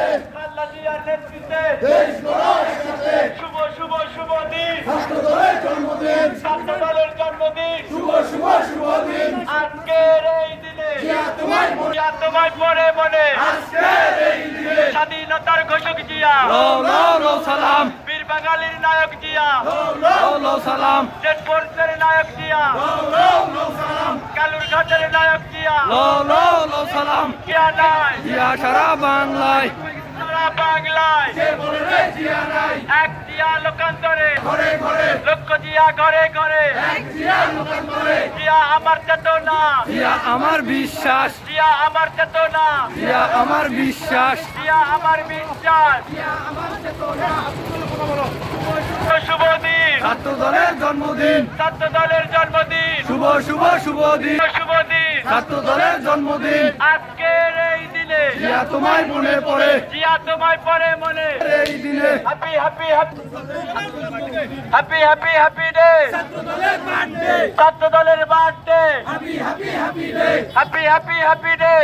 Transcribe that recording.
খালেদা জিয়ার নেতৃত্বে শুভ শুভ শুভ দিন, ছাত্র দলের জন্মদিন, আজকের এই দিনে তোমায় পরে মনে স্বাধীনতার ঘোষক জিয়া, সালাম বীর বাঙালির নায়ক জিয়া, সালাম জেট ফোর্সের নায়ক জিয়া, কালুরঘাটের নায়ক জিয়া, সালাম জিয়া নাই জিয়া সারা বাংলায় সারা বাংলায় এক জিয়া লোকান্তরে লক্ষ জিয়া ঘরে ঘরে, জিয়া আমার চেতনা, জিয়া আমার বিশ্বাস, জিয়া আমার চেতনা, জিয়া আমার বিশ্বাস, জিয়া আমার বিশ্বাস। শুভ দিন, ছাত্র দলের জন্মদিন, ছাত্র দলের জন্মদিন, শুভ শুভ শুভ দিন, শুভ দিন, ছাত্র দলের জন্মদিন। আজকের এই দিনে জিয়া তোমায় মনে পড়ে, জিয়া তোমায় পরে মনে, এই দিনে happy happy happy happy happy day, ছাত্র দলের birthday, happy happy happy day.